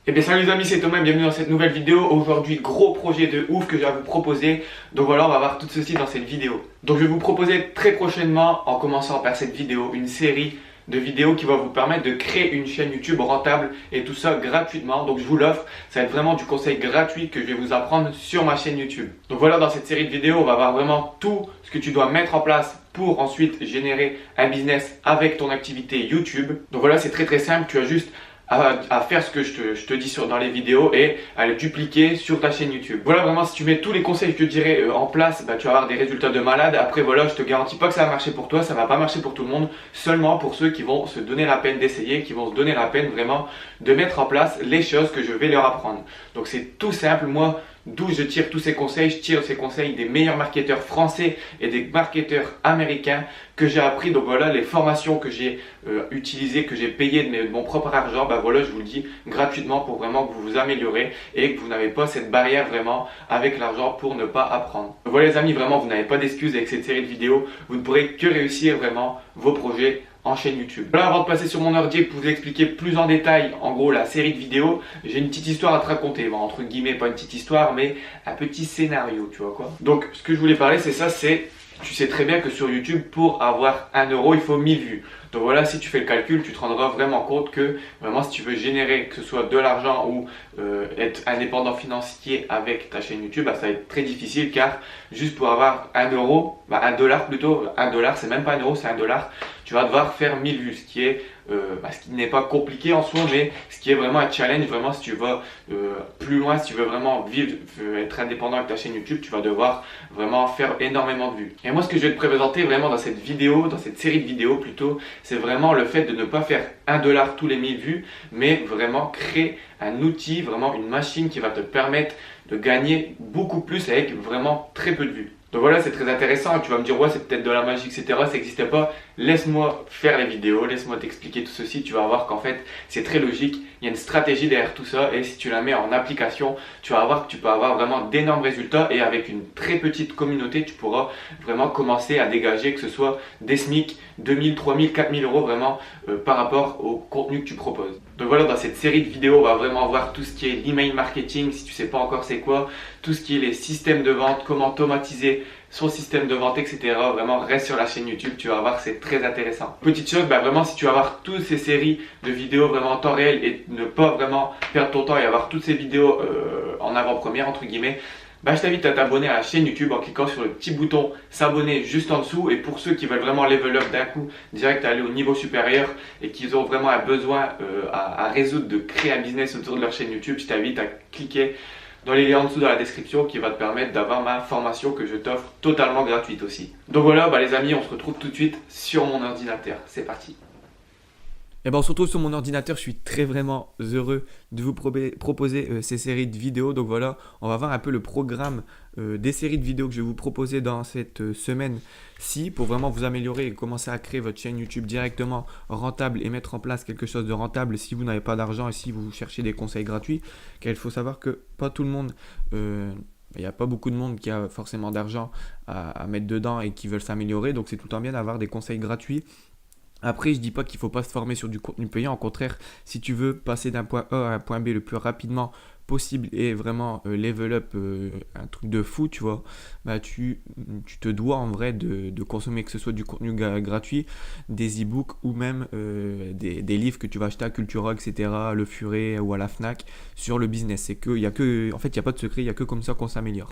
Eh bien salut les amis, c'est Thomas et bienvenue dans cette nouvelle vidéo. Aujourd'hui, gros projet de ouf que j'ai à vous proposer. Donc voilà, on va voir tout ceci dans cette vidéo. Donc je vais vous proposer très prochainement, en commençant par cette vidéo, une série de vidéos qui va vous permettre de créer une chaîne YouTube rentable et tout ça gratuitement. Donc je vous l'offre, ça va être vraiment du conseil gratuit que je vais vous apprendre sur ma chaîne YouTube. Donc voilà, dans cette série de vidéos, on va voir vraiment tout ce que tu dois mettre en place pour ensuite générer un business avec ton activité YouTube. Donc voilà, c'est très simple, tu as juste à faire ce que je te dis dans les vidéos et à le dupliquer sur ta chaîne YouTube. Voilà, vraiment, si tu mets tous les conseils que je te dirai en place, tu vas avoir des résultats de malade. Après voilà, je te garantis pas que ça va marcher pour toi, ça va pas marcher pour tout le monde, seulement pour ceux qui vont se donner la peine d'essayer, qui vont se donner la peine vraiment de mettre en place les choses que je vais leur apprendre. Donc c'est tout simple, moi d'où je tire tous ces conseils, je tire ces conseils des meilleurs marketeurs français et des marketeurs américains que j'ai appris. Donc voilà, les formations que j'ai utilisées, que j'ai payées de mon propre argent, voilà, je vous le dis gratuitement pour vraiment que vous vous améliorez et que vous n'avez pas cette barrière vraiment avec l'argent pour ne pas apprendre. Donc voilà les amis, vraiment vous n'avez pas d'excuses avec cette série de vidéos, vous ne pourrez que réussir vraiment vos projets en chaîne YouTube. Voilà, avant de passer sur mon ordi pour vous expliquer plus en détail en gros la série de vidéos, j'ai une petite histoire à te raconter. Bon, entre guillemets, pas une petite histoire, mais un petit scénario, tu vois quoi. Donc ce que je voulais parler, c'est ça, tu sais très bien que sur YouTube, pour avoir 1 euro, il faut 1000 vues. Donc voilà, si tu fais le calcul, tu te rendras vraiment compte que vraiment si tu veux générer que ce soit de l'argent ou être indépendant financier avec ta chaîne YouTube, ça va être très difficile car juste pour avoir 1 euro, 1 dollar plutôt, 1 dollar c'est même pas 1 euro, c'est 1 dollar, tu vas devoir faire 1000 vues, ce qui n'est pas compliqué en soi, mais ce qui est vraiment un challenge, vraiment si tu vas plus loin, si tu veux vraiment vivre, être indépendant avec ta chaîne YouTube, tu vas devoir vraiment faire énormément de vues. Et moi ce que je vais te présenter vraiment dans cette vidéo, dans cette série de vidéos plutôt, c'est vraiment le fait de ne pas faire 1 dollar tous les 1000 vues, mais vraiment créer un outil, vraiment une machine qui va te permettre de gagner beaucoup plus avec vraiment très peu de vues. Donc voilà, c'est très intéressant. Tu vas me dire, ouais, c'est peut-être de la magie, etc. Ça n'existait pas. Laisse-moi faire les vidéos, laisse-moi t'expliquer tout ceci. Tu vas voir qu'en fait, c'est très logique. Il y a une stratégie derrière tout ça. Et si tu la mets en application, tu vas voir que tu peux avoir vraiment d'énormes résultats. Et avec une très petite communauté, tu pourras vraiment commencer à dégager, que ce soit des SMIC, 2000, 3000, 4000 euros vraiment par rapport au contenu que tu proposes. Donc voilà, dans cette série de vidéos, on va vraiment voir tout ce qui est l'email marketing, si tu ne sais pas encore c'est quoi, tout ce qui est les systèmes de vente, comment automatiser son système de vente, etc. Vraiment, reste sur la chaîne YouTube, tu vas voir que c'est très intéressant. Petite chose, vraiment, si tu vas voir toutes ces séries de vidéos vraiment en temps réel et ne pas vraiment perdre ton temps et avoir toutes ces vidéos en avant-première, entre guillemets, je t'invite à t'abonner à la chaîne YouTube en cliquant sur le petit bouton s'abonner juste en dessous. Et pour ceux qui veulent vraiment level up d'un coup, direct aller au niveau supérieur et qui ont vraiment un besoin à résoudre de créer un business autour de leur chaîne YouTube, je t'invite à cliquer dans les liens en dessous dans la description qui va te permettre d'avoir ma formation que je t'offre totalement gratuite aussi. Donc voilà les amis, on se retrouve tout de suite sur mon ordinateur. C'est parti. Et on se retrouve sur mon ordinateur, je suis vraiment heureux de vous proposer ces séries de vidéos. Donc voilà, on va voir un peu le programme des séries de vidéos que je vais vous proposer dans cette semaine-ci pour vraiment vous améliorer et commencer à créer votre chaîne YouTube directement rentable et mettre en place quelque chose de rentable si vous n'avez pas d'argent et si vous cherchez des conseils gratuits. Car il faut savoir que pas tout le monde... il n'y a pas beaucoup de monde qui a forcément d'argent à mettre dedans et qui veulent s'améliorer. Donc c'est tout le temps bien d'avoir des conseils gratuits. Après, je dis pas qu'il ne faut pas se former sur du contenu payant. Au contraire, si tu veux passer d'un point A à un point B le plus rapidement possible et vraiment level up un truc de fou, tu vois, tu te dois en vrai de consommer, que ce soit du contenu gratuit, des e-books ou même des livres que tu vas acheter à Cultura, etc., Le Furet ou à la Fnac sur le business. C'est que, en fait, il n'y a pas de secret, il n'y a que comme ça qu'on s'améliore.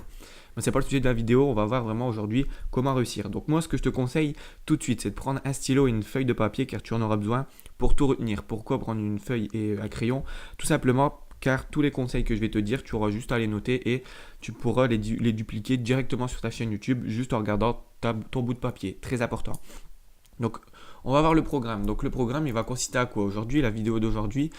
Mais c'est pas le sujet de la vidéo, on va voir vraiment aujourd'hui comment réussir. Donc moi, ce que je te conseille tout de suite, c'est de prendre un stylo et une feuille de papier car tu en auras besoin pour tout retenir. Pourquoi prendre une feuille et un crayon? Tout simplement car tous les conseils que je vais te dire, tu auras juste à les noter et tu pourras les dupliquer directement sur ta chaîne YouTube juste en regardant ton bout de papier. Très important. Donc on va voir le programme. Donc le programme, il va consister à quoi? Aujourd'hui, la vidéo d'aujourd'hui,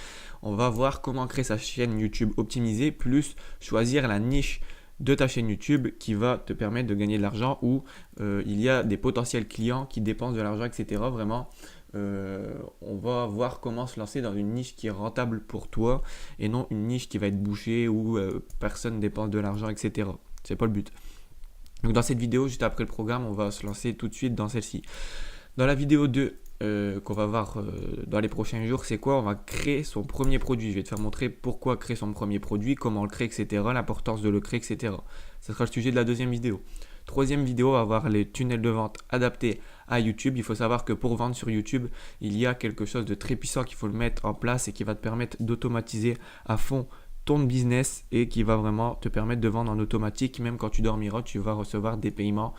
on va voir comment créer sa chaîne YouTube optimisée plus choisir la niche de ta chaîne YouTube qui va te permettre de gagner de l'argent où il y a des potentiels clients qui dépensent de l'argent, etc. Vraiment, on va voir comment se lancer dans une niche qui est rentable pour toi et non une niche qui va être bouchée où personne ne dépense de l'argent, etc. C'est pas le but. Donc dans cette vidéo, juste après le programme, on va se lancer tout de suite dans celle-ci. Dans la vidéo qu'on va voir dans les prochains jours, c'est quoi? On va créer son premier produit. Je vais te faire montrer pourquoi créer son premier produit, comment le créer, etc. L'importance de le créer, etc. Ce sera le sujet de la deuxième vidéo. Troisième vidéo, on va voir les tunnels de vente adaptés à YouTube. Il faut savoir que pour vendre sur YouTube, il y a quelque chose de très puissant qu'il faut le mettre en place et qui va te permettre d'automatiser à fond ton business et qui va vraiment te permettre de vendre en automatique. Même quand tu dormiras, tu vas recevoir des paiements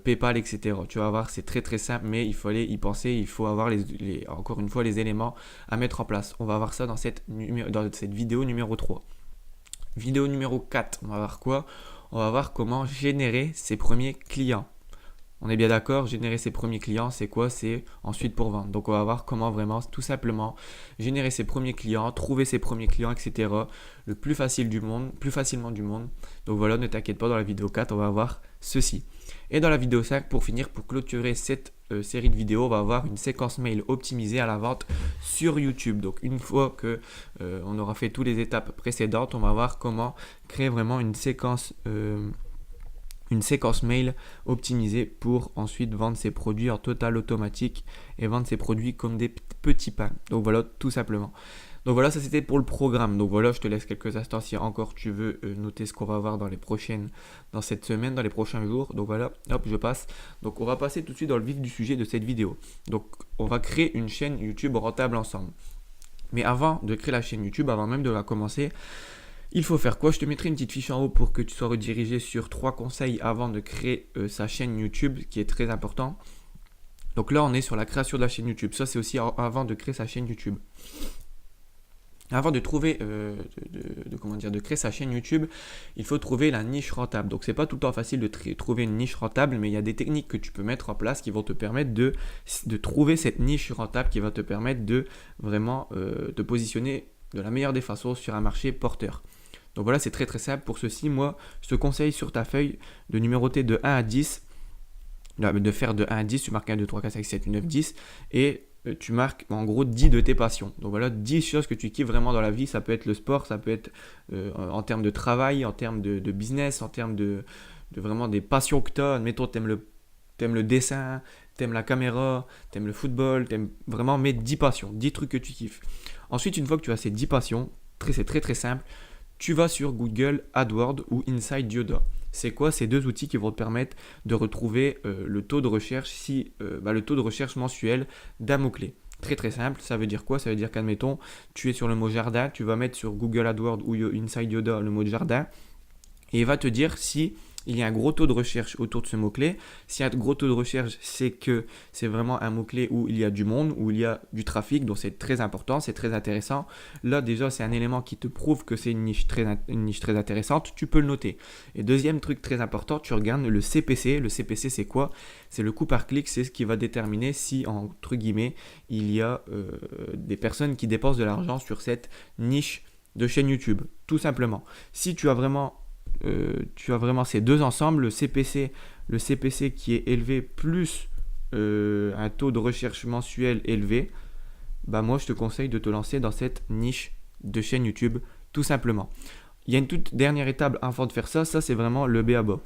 PayPal, etc. Tu vas voir, c'est très très simple, mais il faut aller y penser. Il faut avoir encore une fois les éléments à mettre en place. On va voir ça dans cette vidéo numéro 3. Vidéo numéro 4, on va voir quoi? On va voir comment générer ses premiers clients. On est bien d'accord, générer ses premiers clients, c'est quoi? C'est ensuite pour vendre. Donc on va voir comment vraiment, tout simplement, générer ses premiers clients, trouver ses premiers clients, etc. Le plus facilement du monde. Donc voilà, ne t'inquiète pas, dans la vidéo 4, on va voir ceci. Et dans la vidéo 5, pour finir, pour clôturer cette série de vidéos, on va avoir une séquence mail optimisée à la vente sur YouTube. Donc une fois que on aura fait toutes les étapes précédentes, on va voir comment créer vraiment une séquence mail optimisée pour ensuite vendre ses produits en total automatique et vendre ses produits comme des petits pains. Donc voilà, tout simplement. Donc voilà, ça c'était pour le programme. Donc voilà, je te laisse quelques instants si encore tu veux noter ce qu'on va voir dans cette semaine, dans les prochains jours. Donc voilà, hop, je passe. Donc on va passer tout de suite dans le vif du sujet de cette vidéo. Donc on va créer une chaîne YouTube rentable ensemble. Mais avant de créer la chaîne YouTube, avant même de la commencer, il faut faire quoi? Je te mettrai une petite fiche en haut pour que tu sois redirigé sur 3 conseils avant de créer sa chaîne YouTube, qui est très important. Donc là, on est sur la création de la chaîne YouTube. Ça, c'est aussi avant de créer sa chaîne YouTube. Avant de trouver, de créer sa chaîne YouTube, il faut trouver la niche rentable. Donc, c'est pas tout le temps facile de trouver une niche rentable, mais il y a des techniques que tu peux mettre en place qui vont te permettre de trouver cette niche rentable qui va te permettre de vraiment te positionner de la meilleure des façons sur un marché porteur. Donc voilà, c'est très très simple. Pour ceci, moi, je te conseille sur ta feuille de numéroter de 1 à 10, de faire de 1 à 10, tu marques 1, 2, 3, 4, 5, 6, 7, 8, 9, 10, et tu marques en gros 10 de tes passions. Donc voilà, 10 choses que tu kiffes vraiment dans la vie. Ça peut être le sport, ça peut être en termes de travail, en termes de business, en termes de vraiment des passions que tu as. Admettons, t'aimes le dessin, t'aimes la caméra, t'aimes le football, t'aimes vraiment, mais 10 passions, 10 trucs que tu kiffes. Ensuite, une fois que tu as ces 10 passions, c'est très très simple, tu vas sur Google AdWords ou Inside Yoda. C'est quoi ces deux outils qui vont te permettre de retrouver le taux de recherche le taux de recherche mensuel d'un mot-clé. Très très simple, ça veut dire quoi? Ça veut dire qu'admettons, tu es sur le mot jardin, tu vas mettre sur Google AdWords ou Inside Yoda le mot jardin et il va te dire si il y a un gros taux de recherche autour de ce mot-clé. S'il y a un gros taux de recherche, c'est que c'est vraiment un mot-clé où il y a du monde, où il y a du trafic, donc c'est très important, c'est très intéressant. Là, déjà, c'est un élément qui te prouve que c'est une niche très intéressante, tu peux le noter. Et deuxième truc très important, tu regardes le CPC. Le CPC, c'est quoi? C'est le coût par clic, c'est ce qui va déterminer si, entre guillemets, il y a des personnes qui dépensent de l'argent sur cette niche de chaîne YouTube, tout simplement. Si tu as vraiment ces deux ensemble, le CPC qui est élevé plus un taux de recherche mensuel élevé, bah moi je te conseille de te lancer dans cette niche de chaîne YouTube tout simplement. Il y a une toute dernière étape avant de faire ça c'est vraiment le b.a-ba.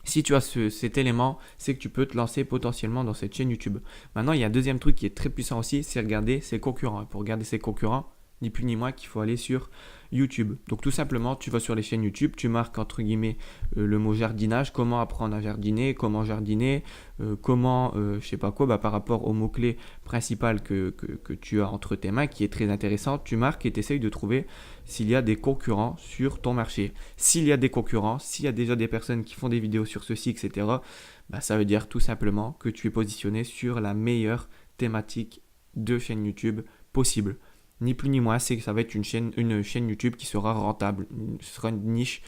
Si tu as cet élément, c'est que tu peux te lancer potentiellement dans cette chaîne YouTube. Maintenant, il y a un deuxième truc qui est très puissant aussi, c'est regarder ses concurrents. Pour regarder ses concurrents, ni plus ni moins qu'il faut aller sur YouTube. Donc tout simplement, tu vas sur les chaînes YouTube, tu marques entre guillemets le mot jardinage, comment apprendre à jardiner, comment jardiner, je sais pas quoi, par rapport au mot-clé principal que tu as entre tes mains, qui est très intéressant, tu marques et tu essayes de trouver s'il y a des concurrents sur ton marché. S'il y a des concurrents, s'il y a déjà des personnes qui font des vidéos sur ceci, etc., ça veut dire tout simplement que tu es positionné sur la meilleure thématique de chaîne YouTube possible. Ni plus ni moins, c'est que ça va être une chaîne YouTube qui sera rentable. Ce sera une niche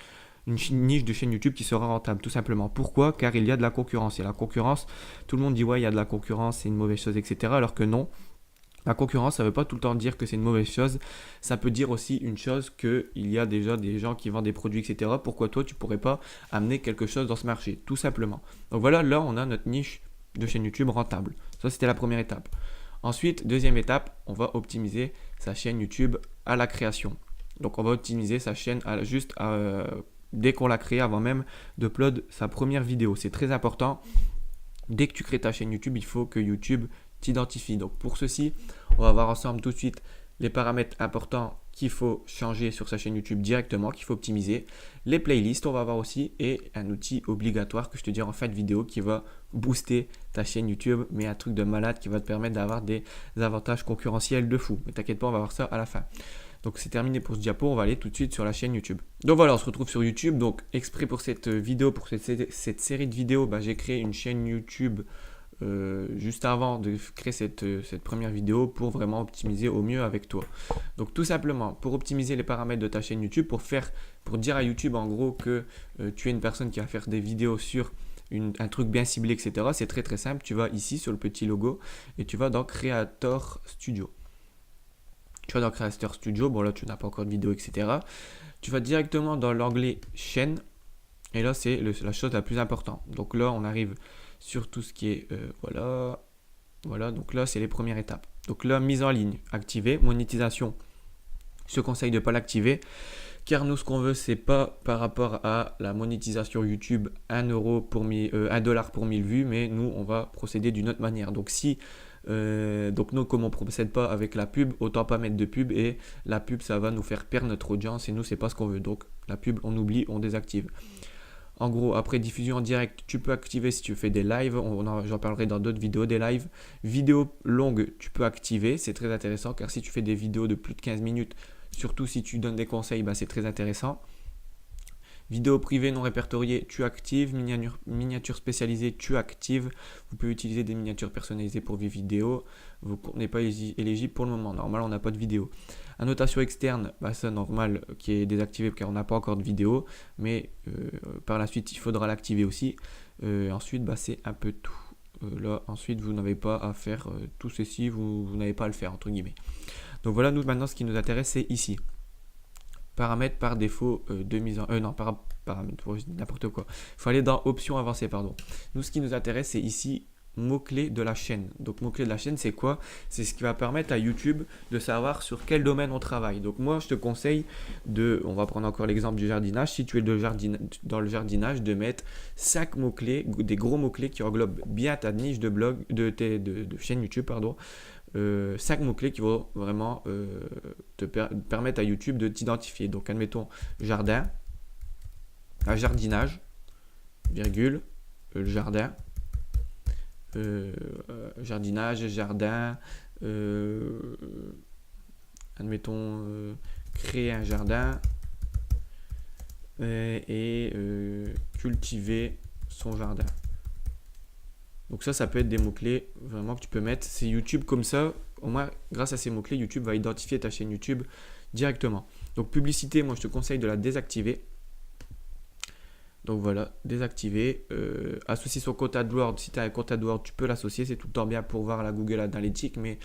de chaîne YouTube qui sera rentable, tout simplement. Pourquoi? Car il y a de la concurrence. Et la concurrence, tout le monde dit ouais, il y a de la concurrence, c'est une mauvaise chose, etc. Alors que non. La concurrence, ça ne veut pas tout le temps dire que c'est une mauvaise chose. Ça peut dire aussi une chose qu'il y a déjà des gens qui vendent des produits, etc. Pourquoi toi, tu ne pourrais pas amener quelque chose dans ce marché, tout simplement. Donc voilà, là, on a notre niche de chaîne YouTube rentable. Ça, c'était la première étape. Ensuite, deuxième étape, on va optimiser sa chaîne YouTube à la création. Donc, on va optimiser sa chaîne dès qu'on l'a créée, avant même d'upload sa première vidéo. C'est très important. Dès que tu crées ta chaîne YouTube, il faut que YouTube t'identifie. Donc pour ceci, on va voir ensemble tout de suite les paramètres importants qu'il faut changer sur sa chaîne YouTube directement, qu'il faut optimiser. Les playlists, on va voir aussi, et un outil obligatoire que je te dirai en fin de vidéo qui va booster ta chaîne YouTube, mais un truc de malade qui va te permettre d'avoir des avantages concurrentiels de fou. Mais t'inquiète pas, on va voir ça à la fin. Donc c'est terminé pour ce diapo, on va aller tout de suite sur la chaîne YouTube. Donc voilà, on se retrouve sur YouTube. Donc exprès pour cette vidéo, pour cette série de vidéos, j'ai créé une chaîne YouTube juste avant de créer cette première vidéo pour vraiment optimiser au mieux avec toi. Donc tout simplement, pour optimiser les paramètres de ta chaîne YouTube, pour dire à YouTube en gros que tu es une personne qui va faire des vidéos sur un truc bien ciblé, etc. C'est très très simple, tu vas ici sur le petit logo et tu vas dans Creator Studio. Tu vas dans Creator Studio, bon là tu n'as pas encore de vidéo, etc. Tu vas directement dans l'onglet chaîne et là c'est la chose la plus importante. Donc là on arrive sur tout ce qui est, voilà, donc là c'est les premières étapes. Donc là, mise en ligne, activée, monétisation, je te conseille de ne pas l'activer, car nous ce qu'on veut c'est pas par rapport à la monétisation YouTube 1 pour 1000 vues, mais nous on va procéder d'une autre manière. Donc donc nous comme on ne procède pas avec la pub, autant pas mettre de pub, et la pub ça va nous faire perdre notre audience et nous c'est pas ce qu'on veut. Donc la pub on oublie, on désactive. En gros, après diffusion en direct, tu peux activer si tu fais des lives. J'en parlerai dans d'autres vidéos, des lives. Vidéos longues, tu peux activer. C'est très intéressant car si tu fais des vidéos de plus de 15 minutes, surtout si tu donnes des conseils, c'est très intéressant. Vidéo privée non répertoriée, tu actives. Miniature spécialisée, tu actives. Vous pouvez utiliser des miniatures personnalisées pour vos vidéos. Vous n'êtes pas éligible pour le moment. Normal, on n'a pas de vidéo. Annotation externe, ça normal qui est désactivé car on n'a pas encore de vidéo. Mais par la suite, il faudra l'activer aussi. Ensuite, c'est un peu tout. Là, ensuite, vous n'avez pas à faire tout ceci. Vous n'avez pas à le faire, entre guillemets. Donc voilà, nous maintenant, ce qui nous intéresse, c'est ici. Paramètres par défaut de mise en... paramètres, n'importe quoi. Il faut aller dans options avancées, pardon. Nous, ce qui nous intéresse, c'est ici mots-clés de la chaîne. Donc, mots-clés de la chaîne, c'est quoi? C'est ce qui va permettre à YouTube de savoir sur quel domaine on travaille. Donc, moi, je te conseille on va prendre encore l'exemple du jardinage. Si tu es dans le jardinage, de mettre 5 mots-clés, des gros mots-clés qui englobent bien ta niche de blog, de chaîne YouTube, pardon. 5 mots-clés qui vont vraiment te permettre à YouTube de t'identifier. Donc, admettons jardin, jardinage, virgule, le jardin, jardinage, jardin, admettons créer un jardin et cultiver son jardin. Donc ça peut être des mots-clés vraiment que tu peux mettre. C'est YouTube comme ça, au moins grâce à ces mots-clés, YouTube va identifier ta chaîne YouTube directement. Donc publicité, moi je te conseille de la désactiver. Donc voilà, désactiver. Associer son compte AdWords. Si tu as un compte AdWords, tu peux l'associer. C'est tout le temps bien pour voir la Google Analytics, mais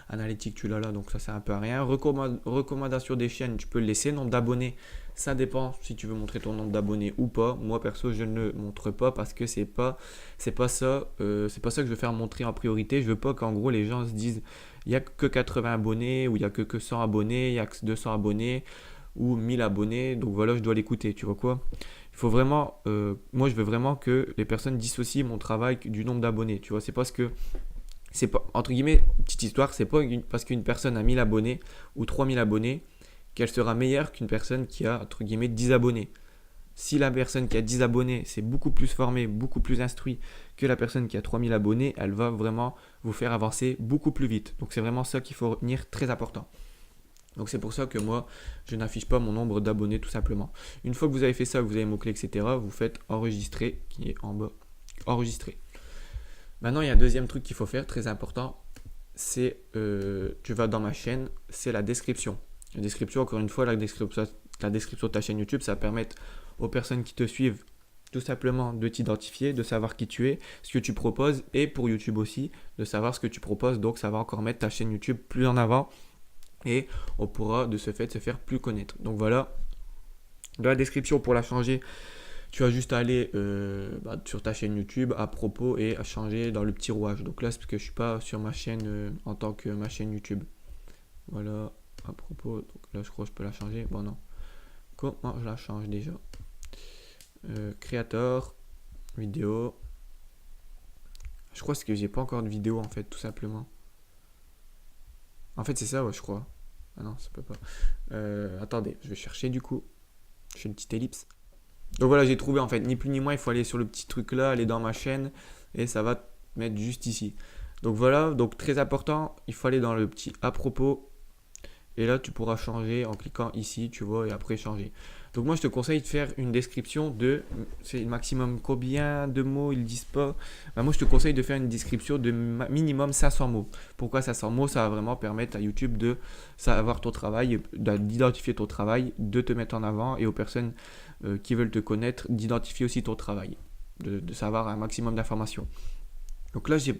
Analytics, tu l'as là, donc ça sert un peu à rien. Recommandation des chaînes, tu peux le laisser. Nombre d'abonnés, ça dépend si tu veux montrer ton nombre d'abonnés ou pas. Moi, perso, je ne le montre pas parce que c'est pas ça que je veux faire montrer en priorité. Je veux pas qu'en gros, les gens se disent il n'y a que 80 abonnés ou il n'y a que 100 abonnés, il y a que 200 abonnés ou 1000 abonnés. Donc voilà, je dois l'écouter. Tu vois quoi? Il faut vraiment, moi, je veux vraiment que les personnes dissocient mon travail du nombre d'abonnés. Tu vois, c'est parce que c'est pas, entre guillemets, petite histoire, c'est pas parce qu'une personne a 1000 abonnés ou 3000 abonnés qu'elle sera meilleure qu'une personne qui a, entre guillemets, 10 abonnés. Si la personne qui a 10 abonnés, c'est beaucoup plus formé, beaucoup plus instruit que la personne qui a 3000 abonnés, elle va vraiment vous faire avancer beaucoup plus vite. Donc c'est vraiment ça qu'il faut retenir, très important. Donc c'est pour ça que moi, je n'affiche pas mon nombre d'abonnés tout simplement. Une fois que vous avez fait ça, que vous avez mots-clés, etc., vous faites enregistrer, qui est en bas, enregistrer. Maintenant, il y a un deuxième truc qu'il faut faire, très important, c'est, tu vas dans ma chaîne, c'est la description. La description, encore une fois, la description de ta chaîne YouTube, ça va permettre aux personnes qui te suivent tout simplement de t'identifier, de savoir qui tu es, ce que tu proposes, et pour YouTube aussi, de savoir ce que tu proposes. Donc, ça va encore mettre ta chaîne YouTube plus en avant et on pourra de ce fait se faire plus connaître. Donc voilà, dans la description, pour la changer, tu as juste à aller sur ta chaîne YouTube à propos et à changer dans le petit rouage. Donc là, c'est parce que je ne suis pas sur ma chaîne en tant que ma chaîne YouTube. Voilà, à propos. Donc là, je crois que je peux la changer. Bon, non. Comment je la change déjà? Créateur, vidéo. Je crois que j'ai pas encore de vidéo en fait, tout simplement. En fait, c'est ça, ouais, je crois. Ah non, ça peut pas. Attendez, je vais chercher du coup. Je fais une petite ellipse. Donc voilà, j'ai trouvé en fait, ni plus ni moins, il faut aller sur le petit truc là, aller dans ma chaîne et ça va te mettre juste ici. Donc voilà, donc très important, il faut aller dans le petit à propos et là tu pourras changer en cliquant ici, tu vois, et après changer. Donc moi je te conseille de faire une description de, c'est le maximum combien de mots ils disent pas. Bah, moi je te conseille de faire une description de minimum 500 mots. Pourquoi 500 mots? Ça va vraiment permettre à YouTube de savoir ton travail, d'identifier ton travail, de te mettre en avant et aux personnes qui veulent te connaître, d'identifier aussi ton travail, de savoir un maximum d'informations. Donc là, j'ai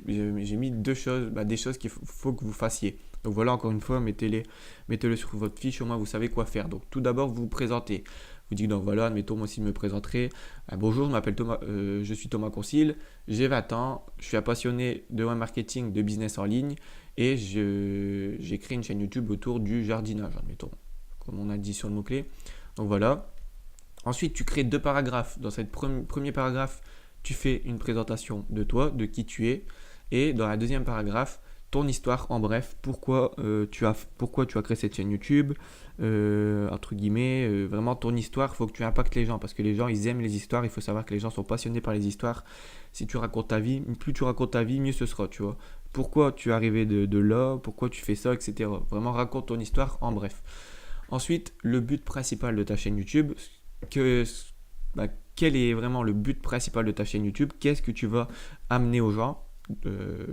mis deux choses, des choses qu'il faut que vous fassiez. Donc voilà, encore une fois, mettez-le sur votre fiche, au moins vous savez quoi faire. Donc tout d'abord, vous vous présentez. Vous dites, donc voilà, admettons, moi aussi, je me présenterai. Bonjour, je m'appelle Thomas, je suis Thomas Concile, j'ai 20 ans, je suis un passionné de web marketing, de business en ligne et j'ai créé une chaîne YouTube autour du jardinage, admettons, comme on a dit sur le mot-clé. Donc voilà. Ensuite, tu crées deux paragraphes. Dans ce premier paragraphe, tu fais une présentation de toi, de qui tu es. Et dans la deuxième paragraphe, ton histoire en bref, pourquoi tu as créé cette chaîne YouTube, entre guillemets, vraiment ton histoire, il faut que tu impactes les gens parce que les gens, ils aiment les histoires, il faut savoir que les gens sont passionnés par les histoires. Si tu racontes ta vie, plus tu racontes ta vie, mieux ce sera, tu vois. Pourquoi tu es arrivé de là, pourquoi tu fais ça, etc. Vraiment, raconte ton histoire en bref. Ensuite, le but principal de ta chaîne YouTube, que, quel est vraiment le but principal de ta chaîne YouTube, qu'est-ce que tu vas amener aux gens,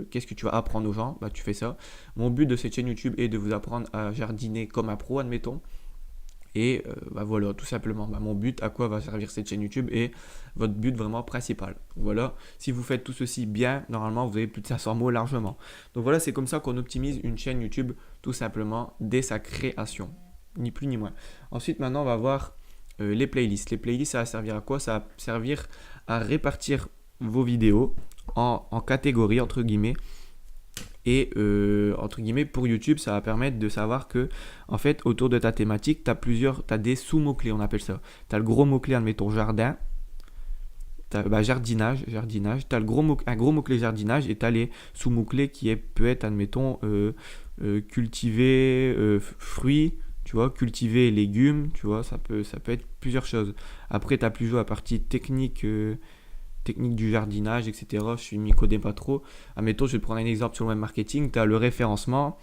qu'est-ce que tu vas apprendre aux gens, tu fais ça. Mon but de cette chaîne YouTube est de vous apprendre à jardiner comme un pro, admettons. Et voilà, tout simplement, mon but, à quoi va servir cette chaîne YouTube est votre but vraiment principal. Voilà, si vous faites tout ceci bien, normalement, vous avez plus de 500 mots largement. Donc voilà, c'est comme ça qu'on optimise une chaîne YouTube, tout simplement, dès sa création. Ni plus ni moins. Ensuite, maintenant, on va voir les playlists. Les playlists, ça va servir à quoi? Ça va servir à répartir vos vidéos en catégories, entre guillemets. Et entre guillemets, pour YouTube, ça va permettre de savoir que, en fait, autour de ta thématique, tu as des sous-mots-clés, on appelle ça. Tu as le gros mot-clé, admettons, jardin. Jardinage. Tu as un gros mot-clé jardinage et tu as les sous-mots-clés qui peut être, admettons, cultiver fruits. Tu vois, cultiver légumes, tu vois, ça peut être plusieurs choses. Après, tu as plus joué à la partie technique du jardinage, etc. Je m'y connais pas trop. Admettons, je vais te prendre un exemple sur le web marketing. Tu as le référencement.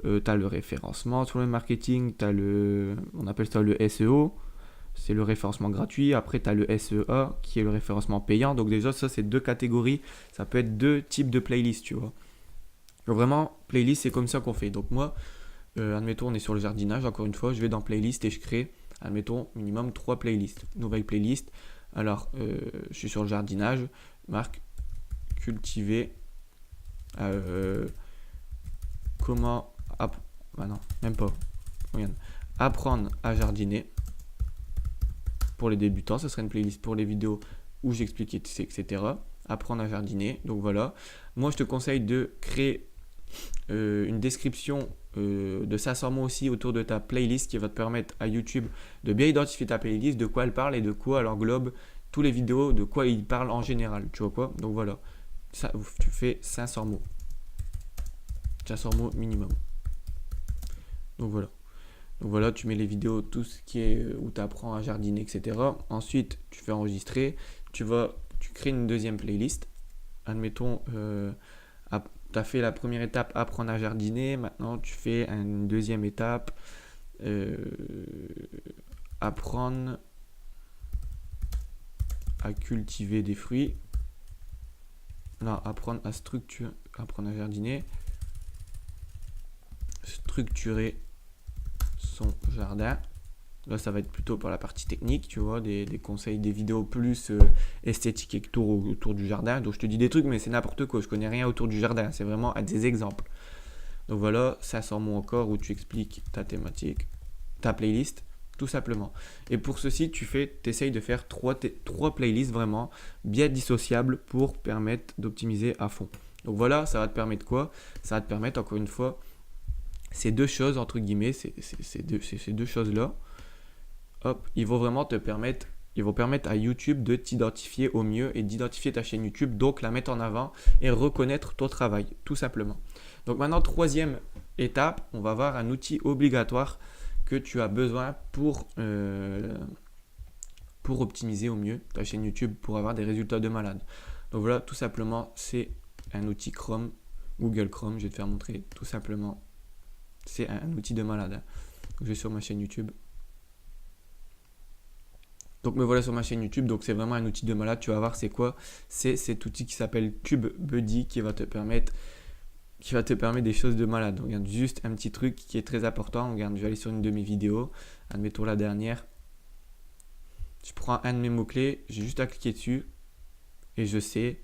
Sur le web marketing, on appelle ça le SEO. C'est le référencement gratuit. Après, tu as le SEA qui est le référencement payant. Donc déjà, ça, c'est deux catégories. Ça peut être deux types de playlists, tu vois. Donc vraiment, playlist, c'est comme ça qu'on fait. Donc moi, admettons, on est sur le jardinage, encore une fois, je vais dans playlist et je crée, admettons, minimum 3 playlists. Nouvelle playlist. Alors, je suis sur le jardinage, marque cultiver, comment, non, même pas, regarde, apprendre à jardiner. Pour les débutants, ce serait une playlist pour les vidéos où j'explique, etc. Apprendre à jardiner, donc voilà. Moi, je te conseille de créer une description de 500 mots aussi autour de ta playlist qui va te permettre à YouTube de bien identifier ta playlist, de quoi elle parle et de quoi elle englobe tous les vidéos, de quoi il parle en général. Tu vois quoi? Donc voilà, ça, tu fais 500 mots. 500 mots minimum. Donc voilà, tu mets les vidéos, tout ce qui est où tu apprends à jardiner, etc. Ensuite, tu fais enregistrer. Tu crées une deuxième playlist. Admettons, tu as fait la première étape, apprendre à jardiner. Maintenant, tu fais une deuxième étape, apprendre à cultiver des fruits. Non, apprendre à jardiner. Structurer son jardin. Là, ça va être plutôt pour la partie technique, tu vois, des conseils, des vidéos plus esthétiques et autour du jardin. Donc, je te dis des trucs, mais c'est n'importe quoi. Je connais rien autour du jardin. C'est vraiment des exemples. Donc, voilà, 500 mots encore où tu expliques ta thématique, ta playlist, tout simplement. Et pour ceci, tu essayes de faire trois playlists vraiment bien dissociables pour permettre d'optimiser à fond. Donc, voilà, ça va te permettre quoi? Ça va te permettre, encore une fois, ces deux choses, entre guillemets, ces deux choses-là, hop, ils vont permettre à YouTube de t'identifier au mieux et d'identifier ta chaîne YouTube, donc la mettre en avant et reconnaître ton travail, tout simplement. Donc maintenant, troisième étape, on va voir un outil obligatoire que tu as besoin pour optimiser au mieux ta chaîne YouTube pour avoir des résultats de malade. Donc voilà, tout simplement, c'est un outil Chrome, Google Chrome, je vais te faire montrer tout simplement. C'est un outil de malade. Donc, je vais sur ma chaîne YouTube. Donc me voilà sur ma chaîne YouTube, donc c'est vraiment un outil de malade. Tu vas voir c'est quoi? C'est cet outil qui s'appelle TubeBuddy qui va te permettre des choses de malade. Donc, regarde juste un petit truc qui est très important. Regarde, je vais aller sur une de mes vidéos, admettons la dernière. Je prends un de mes mots-clés, j'ai juste à cliquer dessus et je sais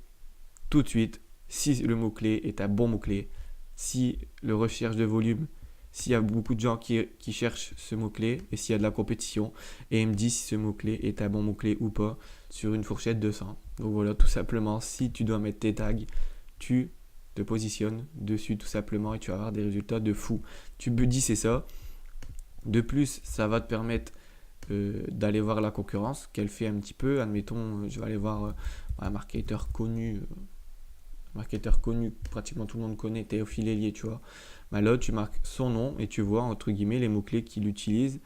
tout de suite si le mot-clé est un bon mot-clé, si le recherche de volume, s'il y a beaucoup de gens qui cherchent ce mot-clé et s'il y a de la compétition, et il me dit si ce mot-clé est un bon mot-clé ou pas sur une fourchette de 100. Donc voilà, tout simplement, si tu dois mettre tes tags, tu te positionnes dessus tout simplement et tu vas avoir des résultats de fou. TubeBuddy, c'est ça. De plus, ça va te permettre d'aller voir la concurrence qu'elle fait un petit peu. Admettons, je vais aller voir un marketeur connu, pratiquement tout le monde connaît, Théophile Hélier, tu vois. Ben là, tu marques son nom et tu vois entre guillemets les mots-clés qu'il utilise.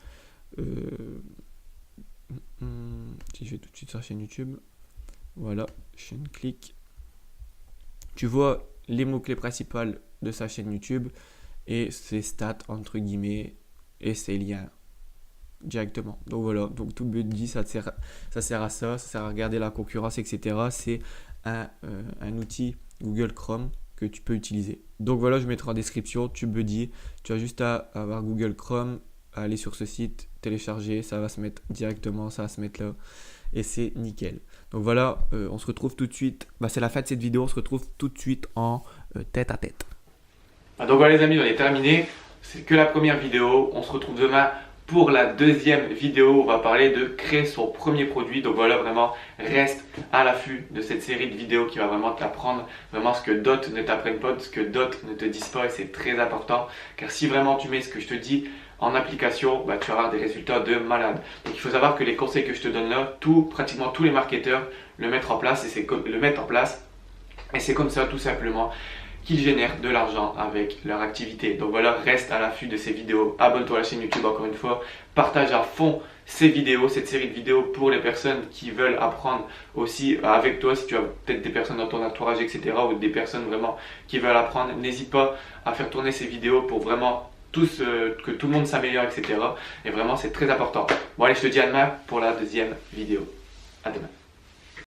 Si je vais tout de suite sur la chaîne YouTube, voilà, chaîne clic. Tu vois les mots-clés principaux de sa chaîne YouTube et ses stats entre guillemets et ses liens directement. Donc voilà, donc TubeBuddy, ça sert à ça, ça sert à regarder la concurrence, etc. C'est un outil Google Chrome que tu peux utiliser. Donc voilà, je mettrai en description TubeBuddy. Tu as juste à avoir Google Chrome, à aller sur ce site, télécharger, ça va se mettre directement, ça va se mettre là et c'est nickel. Donc voilà, on se retrouve tout de suite. C'est la fin de cette vidéo, on se retrouve tout de suite en tête à tête. Donc voilà les amis, on est terminé. C'est que la première vidéo. On se retrouve demain pour la deuxième vidéo. On va parler de créer son premier produit. Donc voilà, vraiment, reste à l'affût de cette série de vidéos qui va vraiment t'apprendre vraiment ce que d'autres ne t'apprennent pas, ce que d'autres ne te disent pas. Et c'est très important. Car si vraiment tu mets ce que je te dis en application, tu vas avoir des résultats de malade. Donc il faut savoir que les conseils que je te donne là, pratiquement tous les marketeurs le mettent en place. Et c'est comme ça tout simplement qu'ils génèrent de l'argent avec leur activité. Donc voilà, reste à l'affût de ces vidéos. Abonne-toi à la chaîne YouTube encore une fois. Partage à fond ces vidéos, cette série de vidéos pour les personnes qui veulent apprendre aussi avec toi. Si tu as peut-être des personnes dans ton entourage, etc. ou des personnes vraiment qui veulent apprendre, n'hésite pas à faire tourner ces vidéos pour vraiment que tout le monde s'améliore, etc. Et vraiment, c'est très important. Bon allez, je te dis à demain pour la deuxième vidéo. À demain.